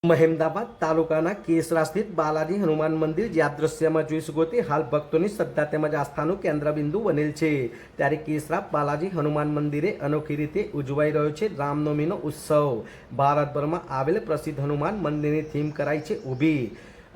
મહેમદાબાદ તાલુકાના કેસરા સ્થિત બાલાજી હનુમાન મંદિર જે આપ દ્રશ્યમાં જોઈ શકો તે હાલ ભક્તોની શ્રદ્ધા તેમજ આસ્થાનું કેન્દ્રબિંદુ બનેલ છે। ત્યારે કેસરા બાલાજી હનુમાન મંદિરે અનોખી રીતે ઉજવાઈ રહ્યો છે રામનવમીનો ઉત્સવ। ભારતભરમાં આવેલ પ્રસિદ્ધ હનુમાન મંદિરની થીમ કરાઈ છે ઊભી।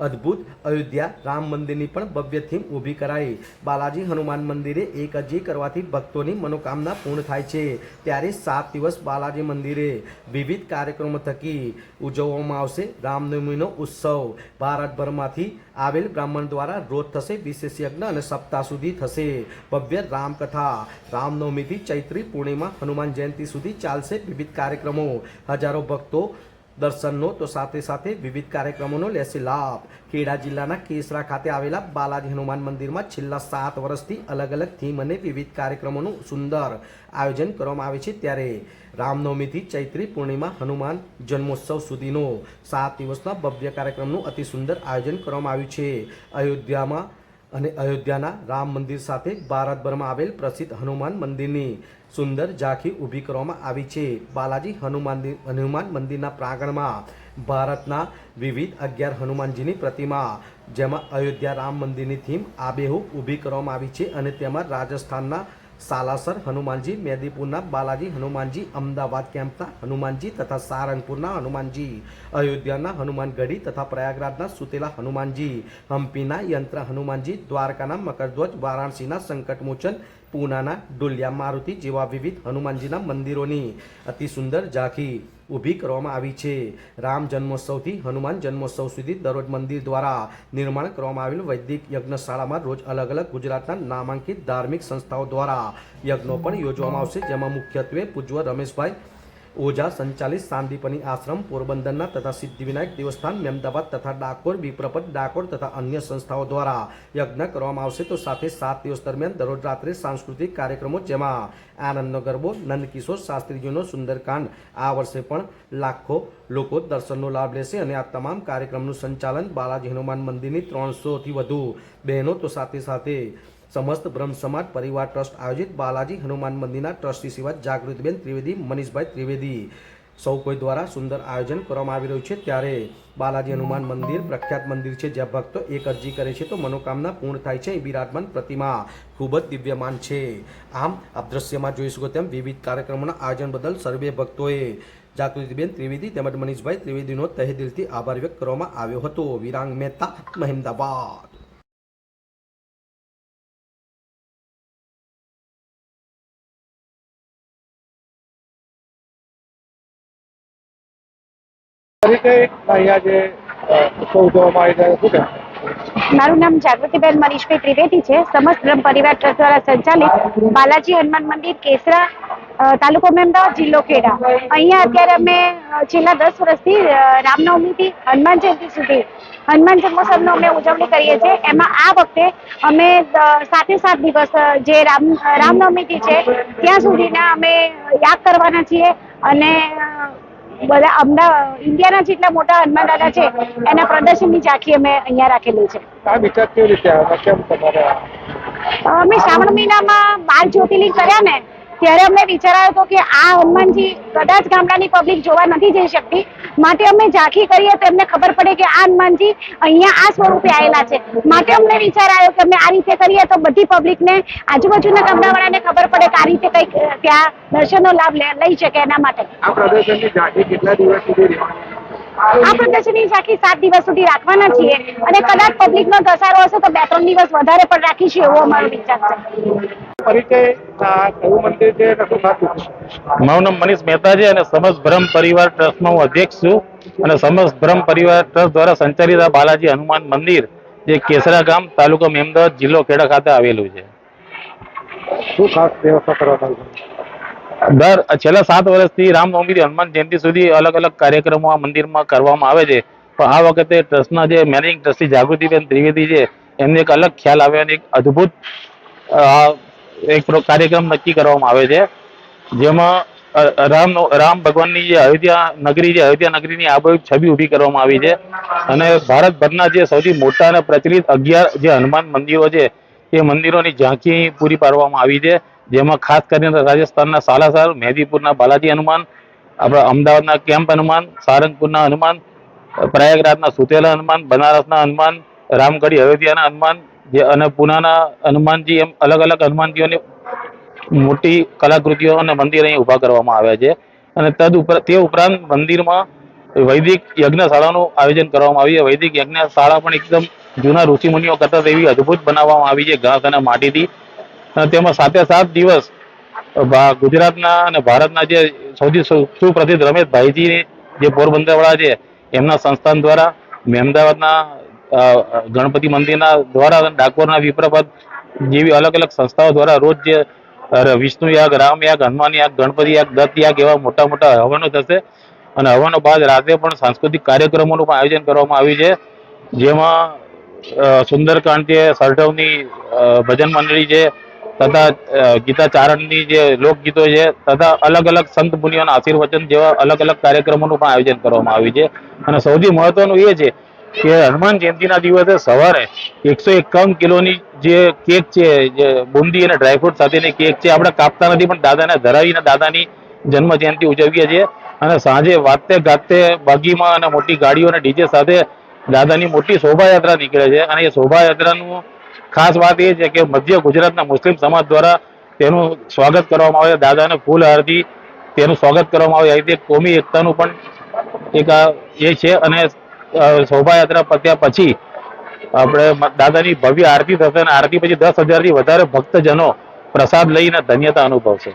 અદ્ભુત અયોધ્યા રામ મંદિરની પણ ભવ્ય થીમ ઊભી કરાઈ। બાલાજી હનુમાન મંદિરે એક અરજી કરવાથી ભક્તોની મનોકામના પૂર્ણ થાય છે। ત્યારે 7 દિવસ બાલાજી મંદિરે વિવિધ કાર્યક્રમો થકી ઉજવવામાં આવશે રામનવમીનો ઉત્સવ। ભારતભરમાંથી આવેલ બ્રાહ્મણ દ્વારા રોજ થશે વિશેષ યજ્ઞ અને સપ્તાહ સુધી થશે ભવ્ય રામકથા। રામનવમીથી ચૈત્રી પૂર્ણિમા હનુમાન જયંતિ સુધી ચાલશે વિવિધ કાર્યક્રમો। હજારો ભક્તો દર્શનનો તો સાથે સાથે વિવિધ કાર્યક્રમોનો લેશે લાભ। ખેડા જિલ્લાના કેસરા ખાતે આવેલા બાલાજી હનુમાન મંદિરમાં છેલ્લા 7 વર્ષથી અલગ અલગ થીમ અને વિવિધ કાર્યક્રમોનું સુંદર આયોજન કરવામાં આવે છે। ત્યારે રામનવમીથી ચૈત્રી પૂર્ણિમા હનુમાન જન્મોત્સવ સુધીનો 7 દિવસના ભવ્ય કાર્યક્રમનું અતિ સુંદર આયોજન કરવામાં આવ્યું છે। અયોધ્યામાં અને અયોધ્યાના રામ મંદિર સાથે ભારતભરમાં આવેલ પ્રસિદ્ધ હનુમાન મંદિરની સુંદર ઝાંખી ઊભી કરવામાં આવી છે। બાલાજી હનુમાન મંદિરના પ્રાંગણમાં ભારતના વિવિધ 11 હનુમાનજીની પ્રતિમા જેમાં અયોધ્યા રામ મંદિરની થીમ આબેહૂબ ઊભી કરવામાં આવી છે અને તેમાં રાજસ્થાનના સાલાસર હનુમાનજી, મેદીપુરના બાલાજી હનુમાનજી, અમદાવાદ કેમ્પના હનુમાનજી તથા સારંગપુરના હનુમાનજી, અયોધ્યાના હનુમાનગઢી તથા પ્રયાગરાજના સુતેલા હનુમાનજી, હમ્પીના યંત્ર હનુમાનજી, દ્વારકાના મકરધ્વજ, વારાણસીના સંકટમોચન, પૂનાના ડુલિયા મારુતિ જેવા વિવિધ હનુમાનજીના મંદિરોની અતિ સુંદર ઝાંખી ઊભી કરવામાં આવી છે। રામ જન્મોત્સવથી હનુમાન જન્મોત્સવ સુધી દરરોજ મંદિર દ્વારા નિર્માણ કરવામાં આવેલ વૈદિક યજ્ઞશાળામાં રોજ અલગ અલગ ગુજરાતના નામાંકિત ધાર્મિક સંસ્થાઓ દ્વારા યજ્ઞો પણ યોજવામાં આવશે। જેમાં મુખ્યત્વે પૂજ્ય રમેશભાઈ ઓઝા સંચાલિત સાંદીપની આશ્રમ પોરબંદરના તથા સિદ્ધિવિનાયક દેવસ્થાન મહેમદાબાદ તથા ડાકોર વિપ્રપદ ડાકોર તથા અન્ય સંસ્થાઓ દ્વારા યજ્ઞ કરવામાં આવશે। તો સાથે 7 દિવસ દરમિયાન દરરોજ રાત્રે સાંસ્કૃતિક કાર્યક્રમો જેમાં આનંદનો ગરબો, નંદકિશોર શાસ્ત્રીજીનો સુંદરકાંડ આ વર્ષે પણ લાખો લોકો દર્શનનો લાભ લેશે અને આ તમામ કાર્યક્રમનું સંચાલન બાલાજી હનુમાન મંદિરની 300થી વધુ બહેનો તો સાથે સાથે समस्त ब्रह्म समाज परिवार ट्रस्ट आयोजित बालाजी हनुमान मंदिर ट्रस्टी सेवा जागृतिबेन त्रिवेदी, मनीषभाई त्रिवेदी सौ कोई द्वारा सुंदर आयोजन કરવામાં આવી રહ્યું છે। ત્યારે બાલાજી હનુમાન મંદિર પ્રખ્યાત મંદિર છે જ્યાં ભક્તો એક અરજી કરે છે તો મનોકામના પૂર્ણ થાય છે। વિરાજમાન પ્રતિમા ખૂબ જ દિવ્યમાન છે। આમ આપ દ્રશ્યમાં જોઈ શકો તેમ વિવિધ કાર્યક્રમોના આયોજન બદલ સર્વે ભક્તોએ જાગૃતિબેન ત્રિવેદી તેમજ મનીષભાઈ ત્રિવેદીનો તહેદિલથી આભાર વ્યક્ત કરવામાં આવ્યો હતો। વિરાંગ મહેતા, મહેમદાબાદ। મારું નામ જાગૃતિબેન મનીષભાઈ ત્રિવેદી છે। સમસ્ત બ્રહ્મ પરિવાર ટ્રસ્ટ દ્વારા સંચાલિત બાલાજી હનુમાન મંદિર કેસરા, તાલુકો મહેમદાવાદ, જિલ્લો ખેડા। અહીંયા અત્યારે અમે છેલ્લા 10 વર્ષથી રામનવમીથી હનુમાન જયંતિ સુધી હનુમાન જન્મોત્સવનો અમે ઉજવણી કરીએ છીએ। એમાં આ વખતે અમે 7 દિવસ જે રામનવમીથી છે ત્યાં સુધીના અમે યાદ કરવાના છીએ અને બધા અમદાવાદ ઇન્ડિયાના જેટલા મોટા હનુમાન દાદા છે એના પ્રદર્શનની ઝાંખી અમે અહીંયા રાખેલી છે। અમે શ્રાવણ મહિનામાં 12 જ્યોતિર્લિંગ કર્યા ને ત્યારે અમને વિચાર આવ્યો હતો કે આ હનુમાનજી કદાચ ગામડાની પબ્લિક જોવા નથી જઈ શકતી, માટે અમે ઝાંખી કરીએ તો એમને ખબર પડે કે આ હનુમાનજી અહીંયા આ સ્વરૂપે આવેલા છે। માટે અમને વિચાર આવ્યો કે અમે આ રીતે કરીએ તો બધી પબ્લિકને આજુબાજુના ગામડાવાળાને ખબર પડે કે આ રીતે કંઈક ત્યાં દર્શનનો લાભ લઈ શકે એના માટે। આ પ્રદર્શનની ઝાંખી કેટલા દિવસ સુધી રહેવાની? આ પ્રદર્શનની ઝાંખી 7 દિવસ સુધી રાખવાના છીએ અને કદાચ પબ્લિકનો ઘસારો હશે તો 2-3 દિવસ વધારે પણ રાખીશું એવો અમારો વિચાર છે। મારું નામ મનીષ મહેતા છે અને સમસ્ત બ્રહ્મ પરિવાર ટ્રસ્ટનો હું અધ્યક્ષ છું અને સમસ્ત બ્રહ્મ પરિવાર ટ્રસ્ટ દ્વારા સંચાલિત આ બાલાજી હનુમાન મંદિર જે કેસરા ગામ, તાલુકો મહેમદાવાદ, જિલ્લો ખેડા ખાતે આવેલું છે। શું ખાસ વ્યવસ્થા કરવામાં આવી? છેલ્લા 7 વર્ષથી રામનવમીથી હનુમાન જયંતિ સુધી અલગ અલગ કાર્યક્રમો આ મંદિરમાં કરવામાં આવે છે, પણ આ વખતે ટ્રસ્ટના જે મેનેજિંગ ટ્રસ્ટી જાગૃતિબેન ત્રિવેદી છે એમને એક અલગ ખ્યાલ આવ્યો અને એક અદ્ભુત એક કાર્યક્રમ નક્કી કરવામાં આવે છે જેમાં રામ ભગવાનની જે અયોધ્યા નગરીની આબેહૂબ છબી ઊભી કરવામાં આવી છે અને ભારતભરના જે સૌથી મોટા અને પ્રચલિત 11 જે હનુમાન મંદિરો છે એ મંદિરોની ઝાંખી પૂરી પાડવામાં આવી છે। જેમાં ખાસ કરીને રાજસ્થાનના સાલાસર, મેદીપુરના બાલાજી હનુમાન, આપણા અમદાવાદના કેમ્પ હનુમાન, સારંગપુરના હનુમાન પ્રયાગરાજના સુતેલા હનુમાન, બનારસના હનુમાન, રામગઢી અયોધ્યાના હનુમાન અને પુનાના હનુમાનજી, એમ અલગ અલગ હનુમાનજીઓની મોટી કલાકૃતિઓ અને મંદિર અહીં ઊભા કરવામાં આવ્યા છે. અને તે ઉપરાંત મંદિરમાં વૈદિક યજ્ઞશાળાનું આયોજન કરવામાં આવ્યું છે. વૈદિક યજ્ઞશાળા પણ એકદમ જૂના ઋષિમુનિઓ કરતા એવી અદ્ભુત બનાવવામાં આવી છે, ઘાસ અને માટીથી. અને તેમાં 7 દિવસ ગુજરાતના અને ભારતના જે સૌથી સુપ્રસિદ્ધ રમેશભાઈજી જે પોરબંદરવાળા છે એમના સંસ્થાન દ્વારા, અમદાવાદના ગણપતિ મંદિરના દ્વારા, ડાકોરના વિપ્રપદ જેવી અલગ અલગ સંસ્થાઓ દ્વારા રોજ જે વિષ્ણુ યાગ, રામ યાગ, હનુમાન યાગ, ગણપતિ યાગ, દત્ત યાગ એવા મોટા મોટા હવનો થશે. અને હવનો બાદ રાતે પણ સાંસ્કૃતિક કાર્યક્રમોનું પણ આયોજન કરવામાં આવ્યું છે, જેમાં સુંદરકાંડ છે, સરઢવની ભજન મંડળી છે, તથા ગીતાચારણની જે લોકગીતો છે, તથા અલગ અલગ સંત મુનિઓના આશીર્વચન જેવા અલગ અલગ કાર્યક્રમોનું પણ આયોજન કરવામાં આવ્યું છે. અને સૌથી મહત્વનું એ છે કે હનુમાન જયંતિના દિવસે સવારે 151 કિલોની જે કેક છે, જે બુંદી અને ડ્રાયફ્રૂટ સાથેની કેક છે, આપણે કાપતા નથી પણ દાદાને ધરાવીને દાદાની જન્મ જયંતિ ઉજવીએ છીએ. અને સાંજે વાતે ગાતે બગીમાં અને મોટી ગાડીઓ અને ડીજે સાથે દાદાની મોટી શોભાયાત્રા નીકળે છે. અને એ શોભાયાત્રાનું ખાસ વાત એ છે કે મધ્ય ગુજરાતના મુસ્લિમ સમાજ દ્વારા તેનું સ્વાગત કરવામાં આવે છે. દાદાને ફૂલહારથી તેનું સ્વાગત કરવામાં આવે છે. કોમી એકતાનું પણ એક એ છે. અને શોભાયાત્રા પત્યા પછી આપણે દાદાની ભવ્ય આરતી થશે અને આરતી પછી 10,000 થી વધારે ભક્તજનો પ્રસાદ લઈને ધન્યતા અનુભવશે.